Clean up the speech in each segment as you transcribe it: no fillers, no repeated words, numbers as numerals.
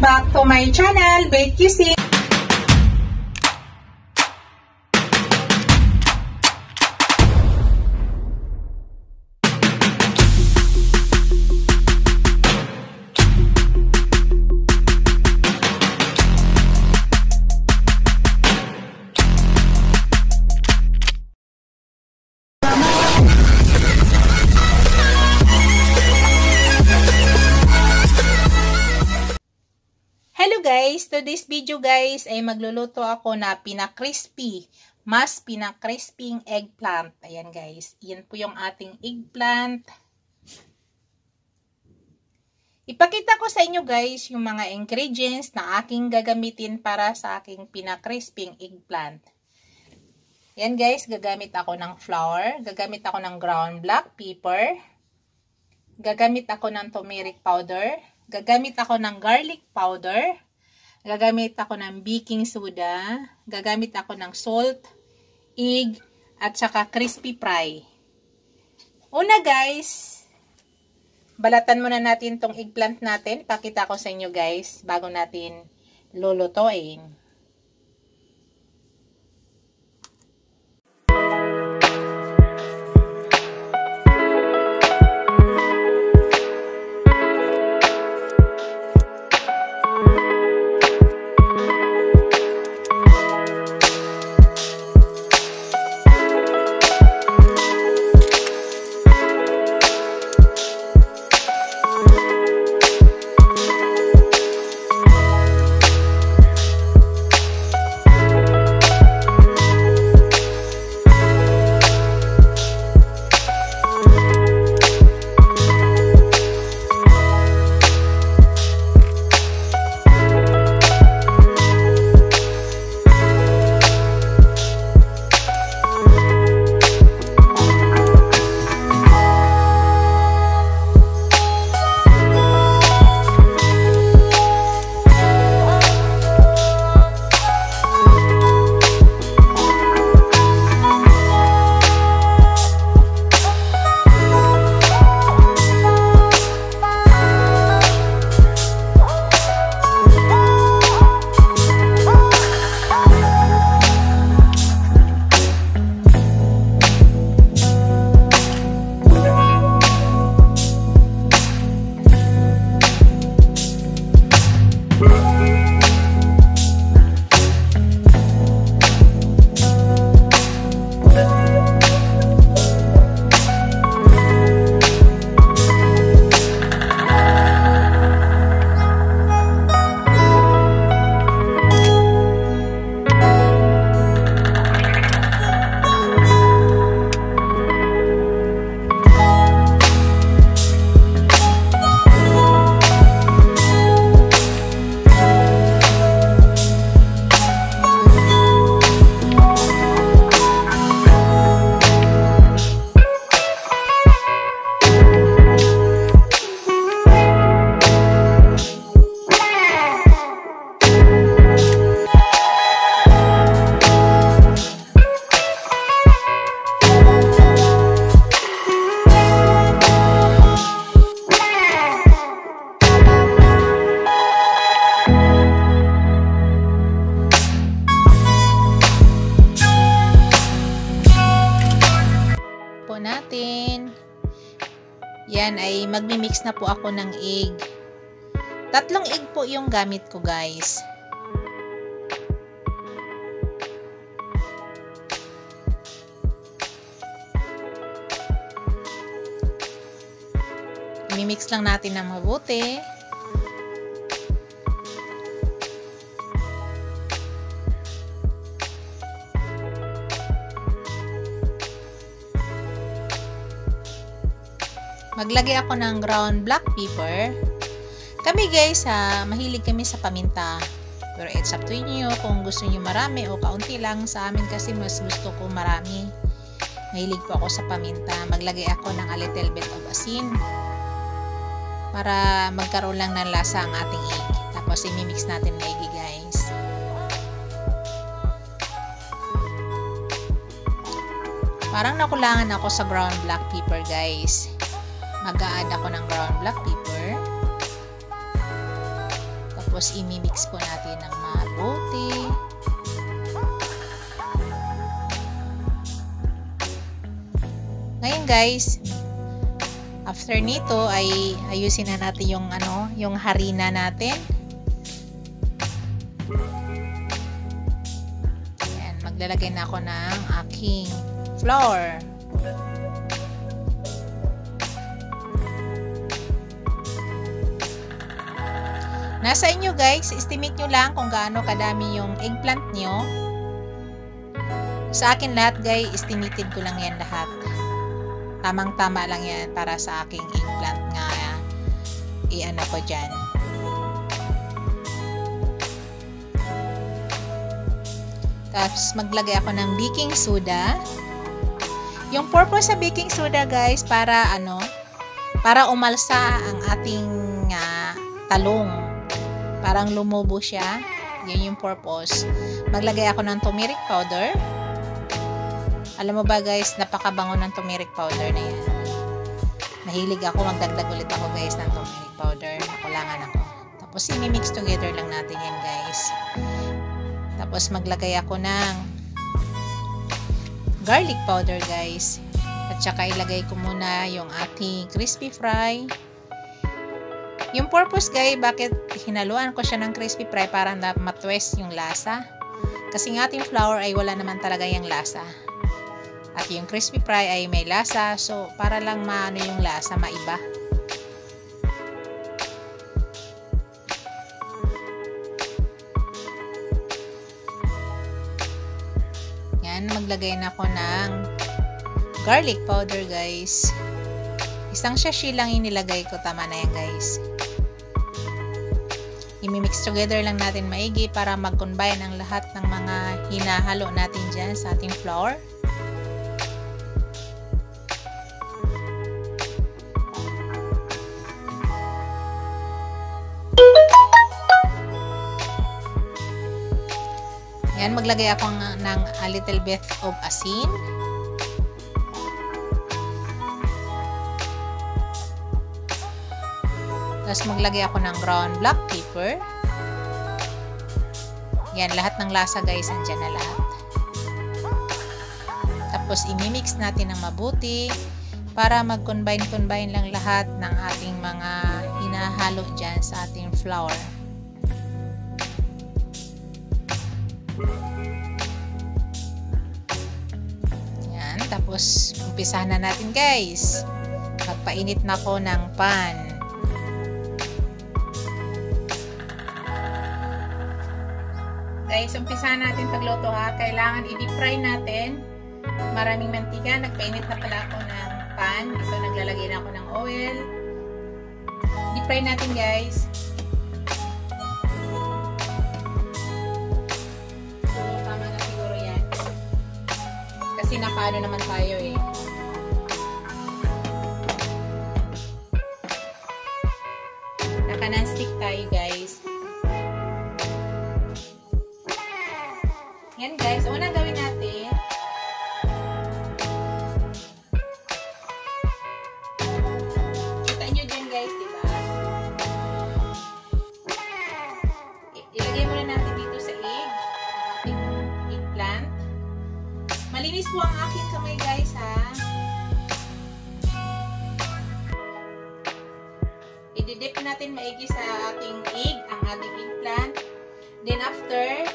back to my channel, Bake Cuisine. Guys, today's video guys ay magluluto ako na pina-crispy, mas pina-crisping eggplant. Ayan guys, yan po yung ating eggplant. Ipakita ko sa inyo guys yung mga ingredients na aking gagamitin para sa aking pina-crisping eggplant. Yan guys, gagamit ako ng flour, gagamit ako ng ground black pepper, gagamit ako ng turmeric powder, gagamit ako ng garlic powder, gagamit ako ng baking soda, gagamit ako ng salt, egg, at saka crispy fry. Una guys, balatan muna natin tong eggplant natin. Pakita ko sa inyo guys, bago natin lulutuin. Natin. Yan ay magmi-mix na po ako ng egg. 3 egg po yung gamit ko guys. I-mix lang natin ng mabuti. Maglagay ako ng ground black pepper. Kami guys, mahilig kami sa paminta. Pero it's up to inyo kung gusto niyo marami o kaunti lang. Sa amin kasi mas gusto ko marami. Mahilig po ako sa paminta. Maglagay ako ng a little bit of asin para magkaroon lang ng lasa ang ating egg. Tapos i-mix natin maigi guys. Parang nakulangan ako sa ground black pepper guys. Mag-a-add ako ng ground black pepper. Tapos imimix po natin ng mabuti. Ngayon guys, after nito ay ayusin na natin yung harina natin. Ayan, maglalagay na ako ng aking flour. Nasa inyo guys, estimate nyo lang kung gaano kadami yung eggplant nyo. Sa akin lahat guys, estimated ko lang yan lahat. Tamang-tama lang yan para sa aking eggplant nga i-ano ko dyan. Tapos maglagay ako ng baking soda. Yung purpose sa baking soda guys, para para umalsa ang ating talong. Parang lumubo siya. Yan yung purpose. Maglagay ako ng turmeric powder. Alam mo ba guys, napakabango ng turmeric powder na yan. Mahilig ako, magdagdag ulit ako guys ng turmeric powder. Nakulangan ako. Tapos i-mix together lang natin yan guys. Tapos maglagay ako ng garlic powder guys. At saka ilagay ko muna yung ating crispy fry. Yung purpose guys, bakit hinaluan ko siya ng crispy fry para na matwist yung lasa. Kasi ng ating flour ay wala naman talaga yung lasa. At yung crispy fry ay may lasa. So, para lang maano yung lasa, maiba. Yan, maglagay na ako ng garlic powder guys. Isang sachet lang inilagay ko. Tama na yan guys. I-mix together lang natin maigi para mag-combine ang lahat ng mga hinahalo natin dyan sa ating flour. Yan, maglagay ako ng a little bit of asin. Tapos maglagay ako ng ground black pepper. Yan, lahat ng lasa guys, andyan na lahat. Tapos imimix natin ng mabuti para mag-combine lang lahat ng ating mga hinahalo dyan sa ating flour. Yan, tapos umpisahan na natin guys. Magpainit na ako ng pan. Guys, umpisahan natin pagluto ha. Kailangan i-deep fry natin. Maraming mantika. Nagpainit na pala ako ng pan. Ito, naglalagay na ako ng oil. Deep fry natin guys. So, tama na siguro yan. Kasi nakaano naman tayo eh. Naka-non-stick tayo guys. Yan guys, unang gawin natin, kita nyo dyan guys, diba? Ilagay muna natin dito sa egg, ang ating eggplant. Malinis po ang aking kamay guys ha. I-dip natin maigi sa ating egg, ang ating eggplant. Then after,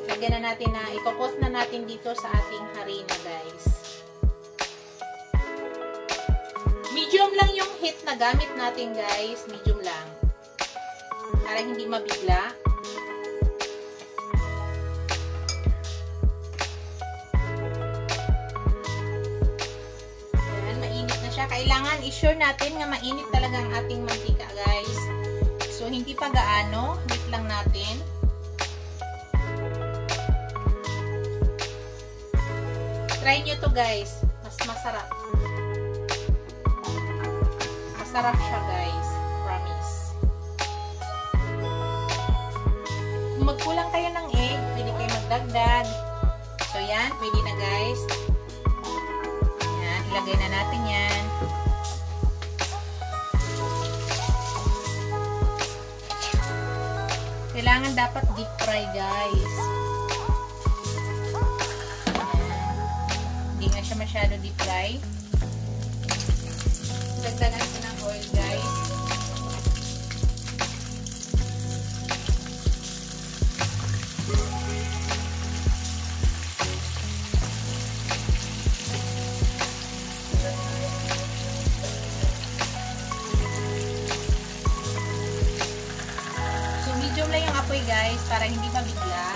lagyan na natin na, ikokot na natin dito sa ating harina guys. Medium lang yung heat na gamit natin guys. Medium lang. Para hindi mabigla. Ayan, mainit na siya. Kailangan i-sure natin nga mainit talaga ang ating mantika guys. So hindi pa gaano. Heat lang natin. Try nyo to guys. Mas masarap. Masarap siya guys. Promise. Kung magkulang kayo ng egg, pwede kayo magdagdag. So yan, pwede na guys. Yan, ilagay na natin yan. Kailangan dapat deep fry, guys. Hindi nga siya masyado deep fry. Dagdagan ko ng oil, guys. Medium lang yung apoy, guys, para hindi mabigla.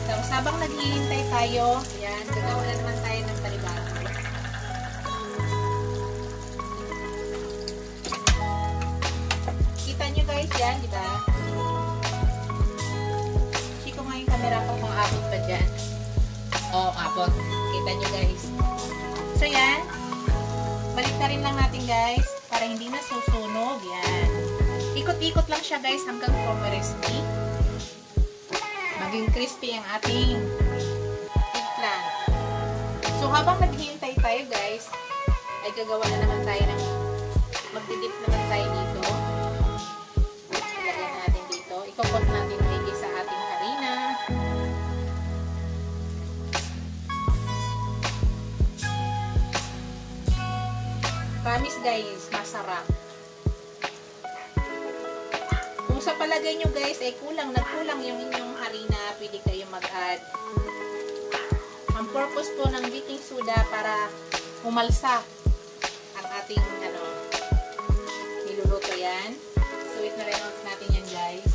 Tapos habang naghihintay tayo, yan, gagawa na naman tayo ng panibago. Kita nyo, guys, yan, di ba? Siko nga yung camera ko kung abot pa dyan. Oo, abot. Kita nyo, guys. So, yan. Balik na rin lang natin, guys, para hindi na susunog. Yan. Ikot-ikot lang siya, guys, hanggang crispy. Maging crispy ang ating eggplant. So, habang naghihintay tayo, guys, ay gagawa na naman tayo ng magdidip naman tayo dito. Ilagay natin dito. Ikokot natin lagi sa ating harina. Promise, guys, masarap. Kung sa palagay nyo, guys, ay nagkulang yung inyong harina, pwede kayo mag-add. Ang purpose po ng baking soda para umalsa ang ating niluluto yan. So, wait na rin natin yan, guys.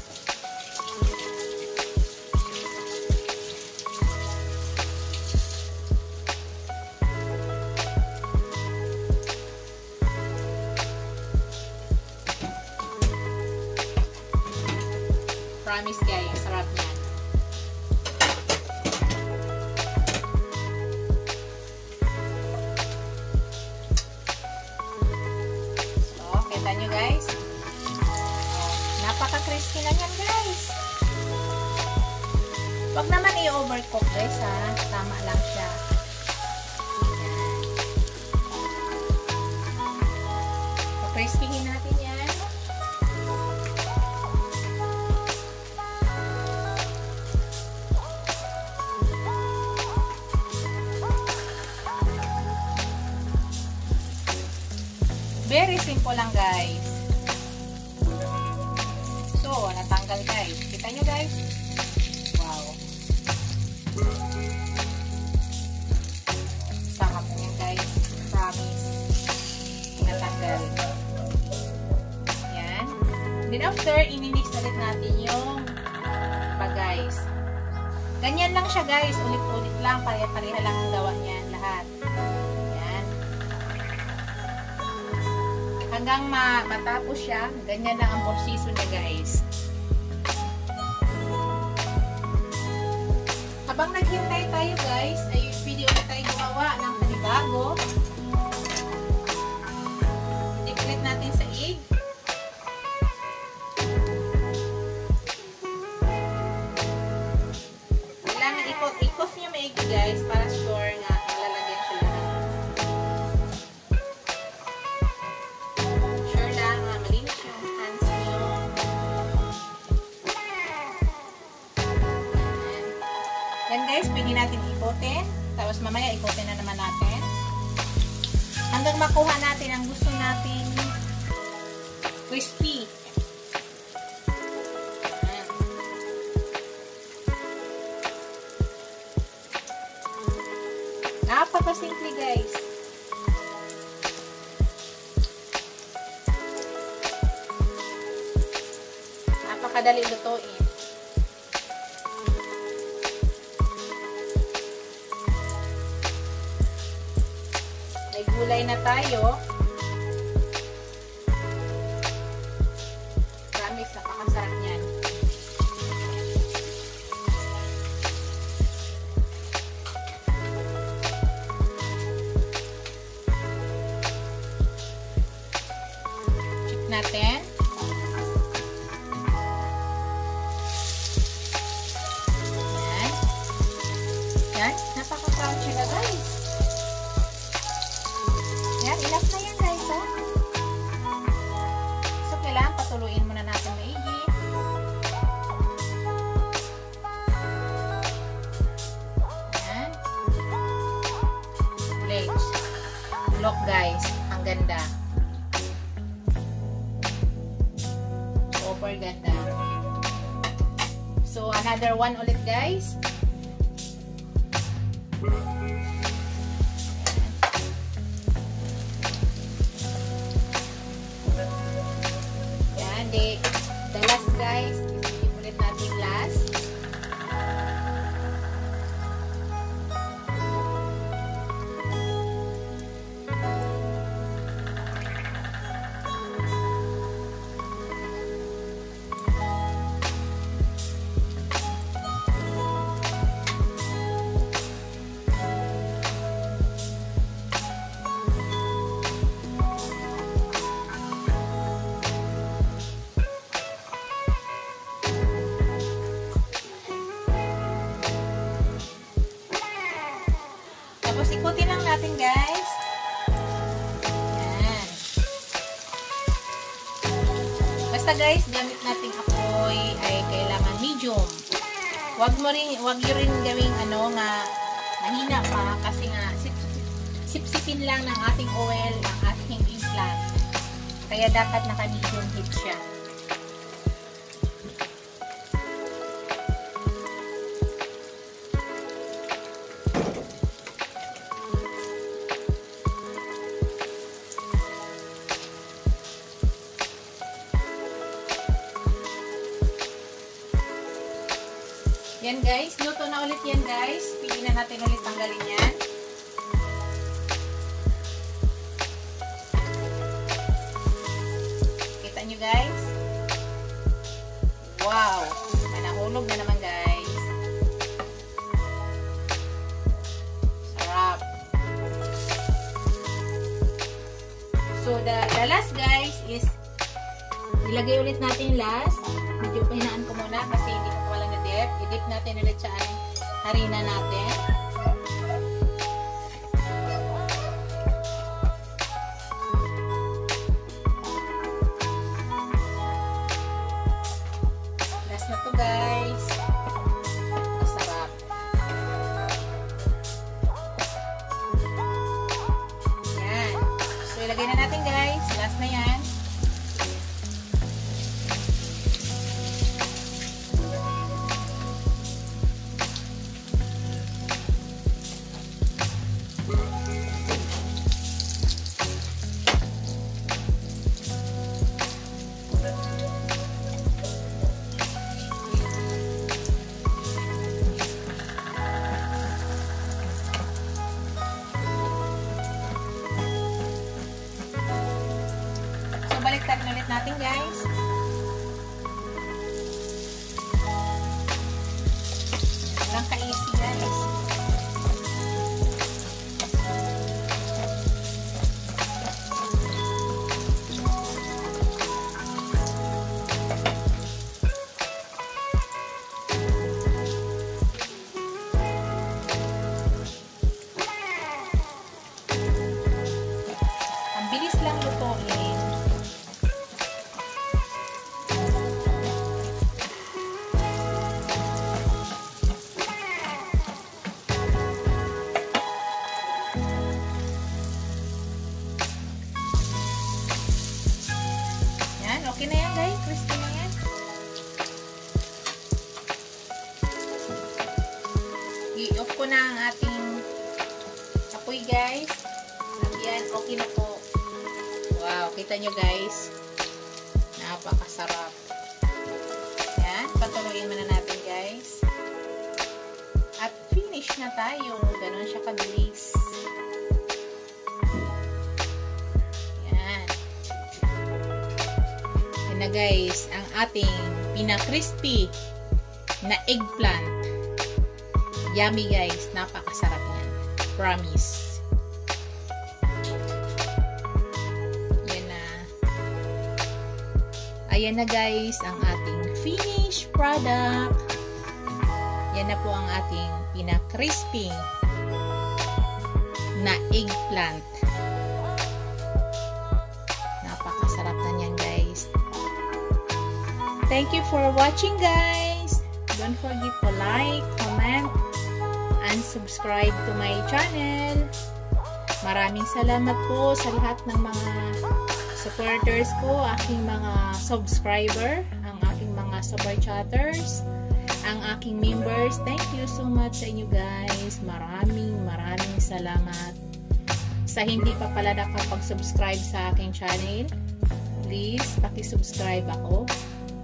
Promise, guys, sarap yan. So, kita nyo, guys. Napaka-crispy na yan, guys. Huwag naman i-overcook, guys, ha. Tama lang siya. Pa-crispyhin natin yan. Very simple lang, guys. So, natanggal, guys. Kita nyo, guys? Wow. Sarap niya, guys. Promise. Natanggal. Yan. Then after, inimix ulit natin yung guys. Ganyan lang siya, guys. Ulit-ulit lang. Pareha lang ang gawa niyan. Lahat. Hanggang matapos siya, ganyan lang ang proseso niya, guys. Habang naghintay tayo, guys, ay pwede ulit tayo gumawa ng panibago. Dip-ulit natin sa egg. Kailangan ikot nyo may egg, guys, para sure nga malalagyan siya lahat. Yan, guys, pwede natin ikotin. Tapos mamaya ikotin na naman natin. Hanggang makuha natin ang gusto nating crispy. Ayan. Napaka-simple, guys. Napakadali lutuin. May gulay na tayo. Promise, napakasarap niyan. Check natin. Yan. Yan. Napaka-crunchy na, guys. Yan, enough na yan, guys, ha? So, kailangan patuluin muna natin maigi. super ganda. So, another one ulit guys. Yan, the last guys, isipin ulit natin last. Tapos ikutin lang natin guys. Yan. Basta guys, gamit nating apoy ay kailangan medium. Wag nyo rin gawing nga mahina pa kasi nga sipsipin lang ng ating oil ang ating implant. Kaya dapat naka-medium heat siya. Yan guys, luto na ulit yan guys. Pili na natin ulit tanggalin yan. Kita nyo guys? Wow! Nahulog na naman guys. Sarap. So the last guys is ilagay ulit natin last. Medyo pahinaan ko muna kasi hindi ko pala na-dip. I-dip natin ulit sa harina natin. Last na to guys. Masarap. Yan. So ilagay na natin guys. Last na yan. Baliktad ulit natin guys. Walang ka-easy guys. Ang bilis lang lutuin. Okay na yan guys, crispy na yan. I-off ko na ang ating apoy guys. At yan, okay na po. Wow, kita nyo guys. Napakasarap. Yan, patuloyin muna natin guys. At finish na tayo. Ganon siya kabilis. Na guys, ang ating pina-crispy na eggplant. Yummy guys, napakasarap yan. Promise. Yan na. Ayan na guys, ang ating finished product. Yan na po ang ating pina-crispy na eggplant. Napakasarap na yan guys. Thank you for watching guys. Don't forget to like, comment, and subscribe to my channel. Maraming salamat po sa lahat ng mga supporters ko, aking mga subscriber, ang aking mga super chatters, ang aking members. Thank you so much sa inyo guys. Maraming salamat. Sa hindi pa pala nakapag-subscribe sa aking channel, please paki-subscribe ako.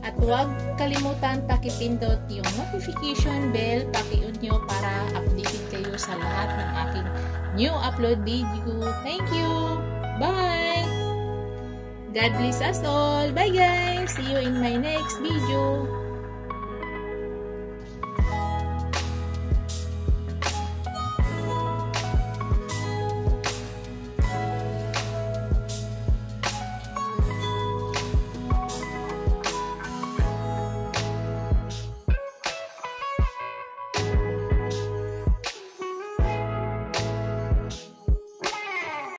At huwag kalimutan pakipindot yung notification bell, paki-on nyo para updated kayo sa lahat ng aking new upload video. Thank you! Bye! God bless us all! Bye guys! See you in my next video!